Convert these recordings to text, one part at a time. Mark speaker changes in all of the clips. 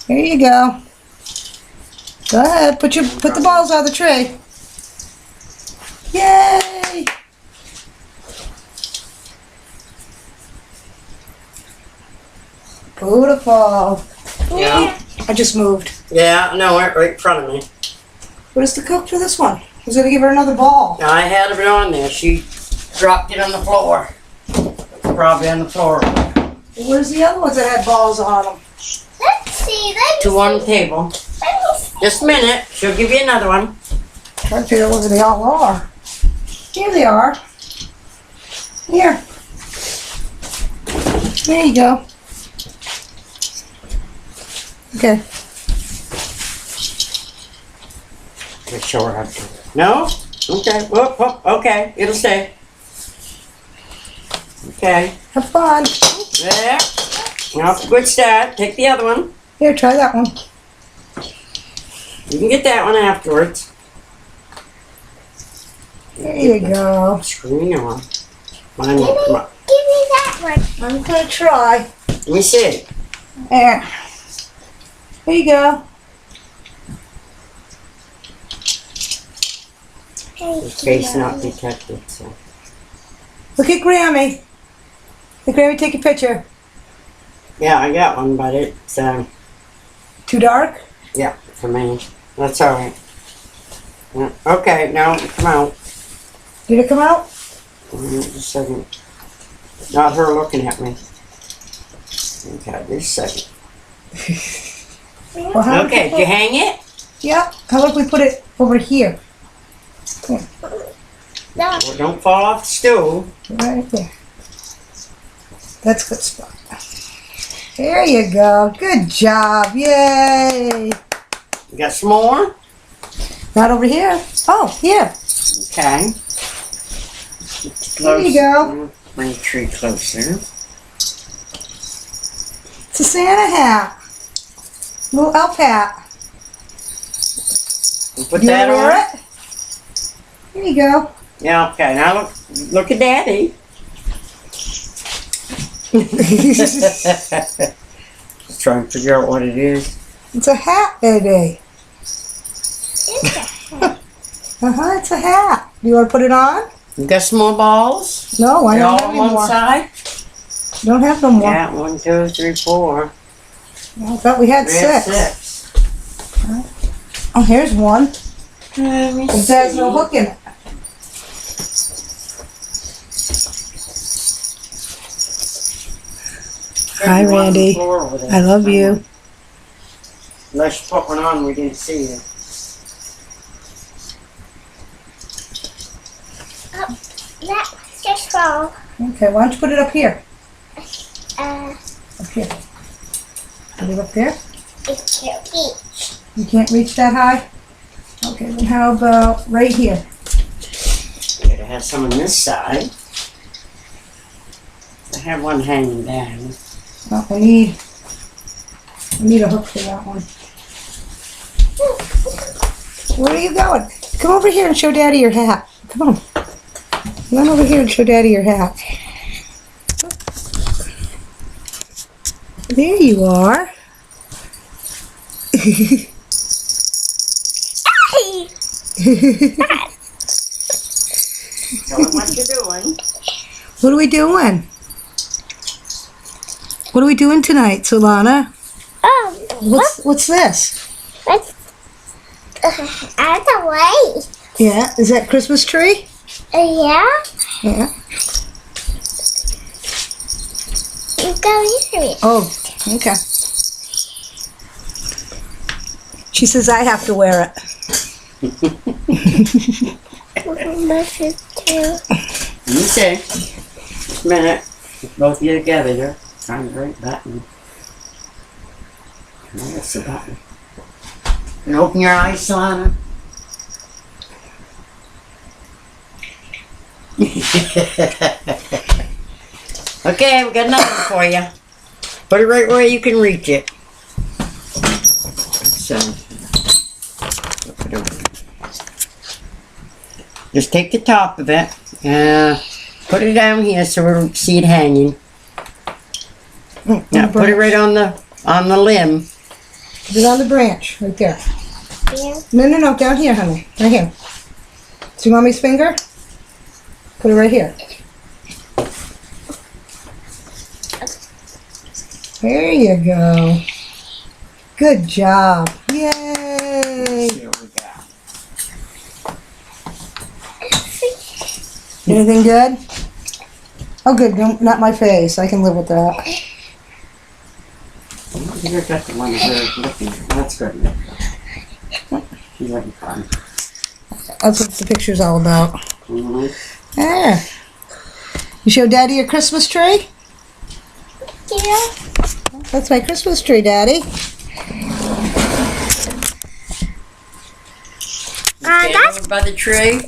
Speaker 1: Here you go. Go ahead, put the balls on the tree. Yay! Beautiful.
Speaker 2: Yeah.
Speaker 1: I just moved.
Speaker 2: Yeah, no, right in front of me.
Speaker 1: What is the cook for this one? Who's gonna give her another ball?
Speaker 2: I had it on there. She dropped it on the floor. Probably on the floor.
Speaker 1: Where's the other ones that had balls on them?
Speaker 3: Let's see.
Speaker 2: Two on the table.
Speaker 3: Let me see.
Speaker 2: Just a minute. She'll give you another one.
Speaker 1: Trying to figure out where they all are. Here they are. Here. There you go. Okay.
Speaker 2: Let's show her how to do it. No? Okay. Whoop, whoop. Okay. It'll stay. Okay.
Speaker 1: Have fun.
Speaker 2: There. Now, good start. Take the other one.
Speaker 1: Here, try that one.
Speaker 2: You can get that one afterwards.
Speaker 1: There you go.
Speaker 2: Screwing on. Mine
Speaker 3: Give
Speaker 2: won't come up.
Speaker 3: me that one.
Speaker 1: I'm gonna try.
Speaker 2: Let me see.
Speaker 1: There. Here you go.
Speaker 2: The face not detected, so.
Speaker 1: Look at Grammy. Hey, Grammy, take a picture.
Speaker 2: Yeah, I got one, but it's,
Speaker 1: Too dark?
Speaker 2: yeah, for me. That's alright. Yeah, okay, now, come out.
Speaker 1: Did it come out?
Speaker 2: Just a second. Not her looking at me. Okay, just a second.
Speaker 1: Well, how
Speaker 2: Okay, did you hang it?
Speaker 1: Yeah. How about we put it over here?
Speaker 3: No.
Speaker 2: Well, don't fall off the stool.
Speaker 1: Right there. That's a good spot. There you go. Good job. Yay.
Speaker 2: You got some more?
Speaker 1: Not over here. Oh, here.
Speaker 2: Okay.
Speaker 1: There you go.
Speaker 2: Bring the tree closer.
Speaker 1: It's a Santa hat. Little elf hat.
Speaker 2: Put
Speaker 1: You
Speaker 2: that
Speaker 1: wanna wear
Speaker 2: on.
Speaker 1: it? Here you go.
Speaker 2: Yeah, okay. Now look at Daddy. Just trying to figure out what it is.
Speaker 1: It's a hat, baby. It's a hat. Do you want to put it on?
Speaker 2: You got some more balls?
Speaker 1: No, I
Speaker 2: They're
Speaker 1: don't
Speaker 2: all
Speaker 1: have
Speaker 2: on
Speaker 1: any
Speaker 2: one
Speaker 1: more.
Speaker 2: side?
Speaker 1: Don't have no more.
Speaker 2: Yeah, 1, 2, 3, 4.
Speaker 1: I thought we had
Speaker 2: We have
Speaker 1: 6.
Speaker 2: 6.
Speaker 1: Oh, here's one.
Speaker 2: Let me
Speaker 1: It has no
Speaker 2: see.
Speaker 1: hook in it. Hi,
Speaker 2: There's one on the
Speaker 1: Randy.
Speaker 2: floor over there.
Speaker 1: I love you.
Speaker 2: Unless you put one on, we didn't see it.
Speaker 3: That just fall.
Speaker 1: Okay, why don't you put it up here?
Speaker 3: Uh,
Speaker 1: Up here. Put it up there.
Speaker 3: it's your beach.
Speaker 1: You can't reach that high? Okay, then how about right here?
Speaker 2: Gotta have some on this side. I have one hanging down.
Speaker 1: Oh, I need a hook for that one. Where are you going? Come over here and show Daddy your hat. Come on. Come on over here and show Daddy your hat. There you are.
Speaker 2: Tell them what you're doing.
Speaker 1: What are we doing? What are we doing tonight, Solana?
Speaker 3: Oh,
Speaker 1: What's this?
Speaker 3: what's out of the way?
Speaker 1: Yeah, is that Christmas tree?
Speaker 3: Yeah?
Speaker 1: Yeah.
Speaker 3: You go near me.
Speaker 1: Oh, okay. She says I have to wear it.
Speaker 3: Mustard too.
Speaker 2: Let me see. Just a minute. Get both of you together here. Find the right button. That's the button. And open your eyes, Solana. Okay, we got another one for you. Put it right where you can reach it. So, just take the top of it, put it down here so we don't see it hanging. Now put it right on the limb.
Speaker 1: Put it on the branch, right there.
Speaker 3: Yeah.
Speaker 1: No, down here, honey. Right here. See Mommy's finger? Put it right here. There you go. Good job. Yay!
Speaker 2: See what we got.
Speaker 1: Anything good? Oh, good. No, not my face. I can live with that.
Speaker 2: You got the one here looking. That's good. She's having fun.
Speaker 1: That's what the picture's all about.
Speaker 2: Mm-hmm.
Speaker 1: Yeah. You show Daddy your Christmas tree?
Speaker 3: Yeah.
Speaker 1: That's my Christmas tree, Daddy.
Speaker 2: Stand over by the tree.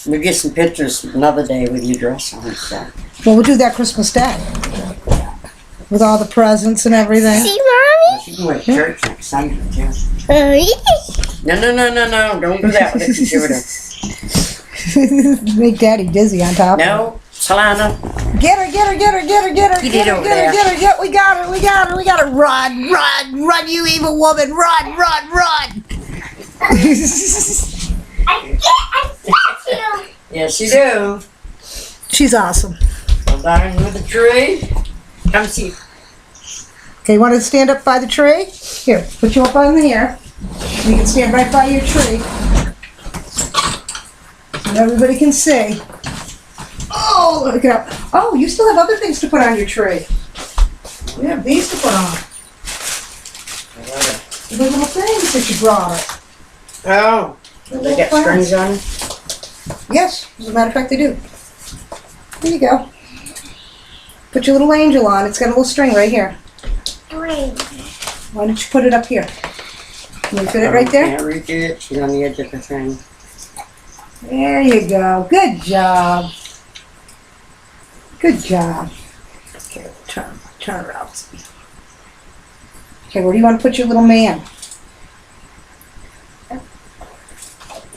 Speaker 2: We'll get some pictures another day with your dress on and stuff.
Speaker 1: Well, we'll do that Christmas Day. With all the presents and everything.
Speaker 3: See, Mommy?
Speaker 2: She can go to church next Sunday, too.
Speaker 3: Yeah.
Speaker 2: No. Don't do that with the computer.
Speaker 1: Make Daddy dizzy on top.
Speaker 2: No, Solana.
Speaker 1: Get her.
Speaker 2: Get it over there.
Speaker 1: Get her. We got her. Run, you evil woman. Run.
Speaker 3: I got you.
Speaker 2: Yes, you do.
Speaker 1: She's awesome.
Speaker 2: Go down with the tree. Come see.
Speaker 1: Okay, you want to stand up by the tree? Here, put you up on here. You can stand right by your tree. So everybody can see. Oh, look out. Oh, you still have other things to put on your tree. You have these to put on. The little things that you brought her.
Speaker 2: Oh,
Speaker 1: The
Speaker 2: they
Speaker 1: little
Speaker 2: got
Speaker 1: plants.
Speaker 2: strings on it?
Speaker 1: Yes, as a matter of fact, they do. There you go. Put your little angel on. It's got a little string right here.
Speaker 3: Green.
Speaker 1: Why don't you put it up here? Can you fit it right there?
Speaker 2: Can't reach it. She's on the edge of the thing.
Speaker 1: There you go. Good job. Good job. Okay, turn around. Okay, where do you want to put your little man?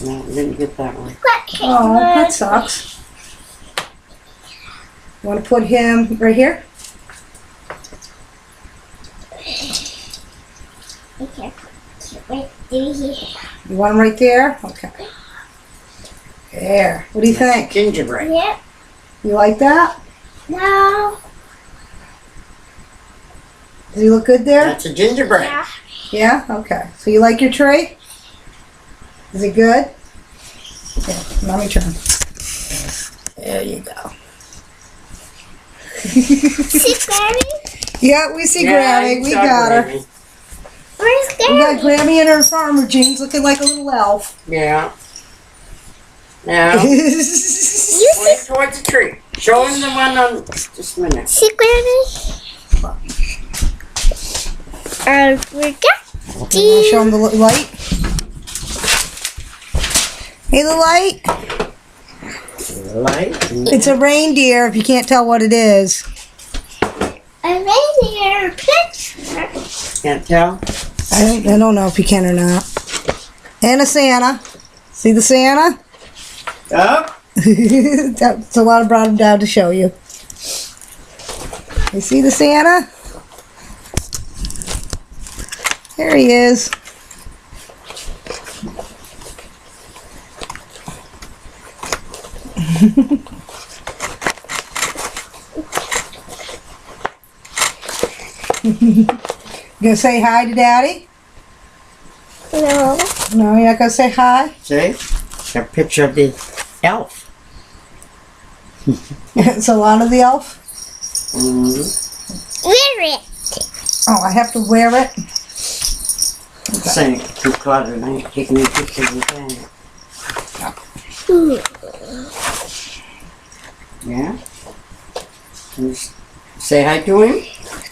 Speaker 2: No, we didn't get that one.
Speaker 1: Oh, that sucks. You want to put him right here?
Speaker 3: Okay. Wait, do you?
Speaker 1: You want him right there? Okay. There. What do you think?
Speaker 2: Gingerbread.
Speaker 3: Yep.
Speaker 1: You like that?
Speaker 3: No.
Speaker 1: Does he look good there?
Speaker 2: That's a gingerbread.
Speaker 3: Yeah.
Speaker 1: Yeah? Okay. So you like your tree? Is it good? Okay, mommy turn. There you go.
Speaker 3: See, Granny?
Speaker 1: Yeah, we see Grammy. We
Speaker 2: saw
Speaker 1: got her.
Speaker 2: Grammy.
Speaker 3: Where's
Speaker 1: We got
Speaker 3: Granny?
Speaker 1: Grammy in her farmer jeans looking like a little elf.
Speaker 2: Yeah. Now,
Speaker 3: You
Speaker 2: point towards the tree. Show him the one on. Just a minute.
Speaker 3: see, Granny? We got
Speaker 1: You wanna show him the light? Hey, the light.
Speaker 2: Light.
Speaker 1: It's a reindeer if you can't tell what it is.
Speaker 3: a reindeer picture.
Speaker 2: Can't tell.
Speaker 1: I don't know if you can or not. And a Santa. See the Santa?
Speaker 2: Oh.
Speaker 1: That's a lot of brought him down to show you. You see the Santa? There he is. You gonna say hi to Daddy?
Speaker 3: No.
Speaker 1: No, you're not gonna say hi?
Speaker 2: See? Got a picture of the elf.
Speaker 1: It's Alana the elf?
Speaker 2: Mm-hmm.
Speaker 3: Wear it.
Speaker 1: Oh, I have to wear it?
Speaker 2: Saying it's too cluttered. I ain't taking any pictures of that. Yeah? Can you say hi to him?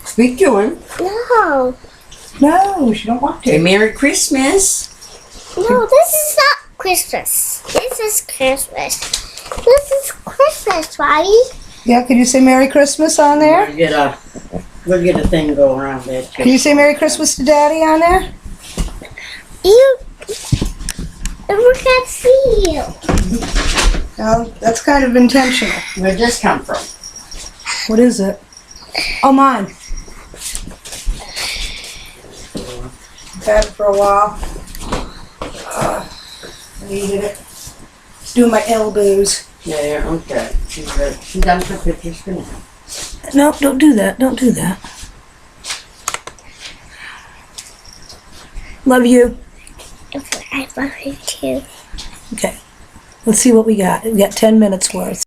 Speaker 2: Speak to him.
Speaker 3: No.
Speaker 1: No, she don't want
Speaker 2: Say
Speaker 1: to.
Speaker 2: Merry Christmas.
Speaker 3: No, this is not Christmas. This is Christmas. This is Christmas, Bobby.
Speaker 1: Yeah, can you say Merry Christmas on there?
Speaker 2: We'll get a thing go around there.
Speaker 1: Can you say Merry Christmas to Daddy on there?
Speaker 3: You. We can't see you.
Speaker 1: No, that's kind of intentional.
Speaker 2: Where'd this come from?
Speaker 1: What is it? Oh, mine.
Speaker 2: for.
Speaker 1: I've had it for a while. Needed it. It's doing my elbows.
Speaker 2: Yeah, okay. She's done her pictures for now.
Speaker 1: No, don't do that. Don't do that. Love you.
Speaker 3: Okay, I love you too.
Speaker 1: Okay. Let's see what we got. We got 10 minutes worth.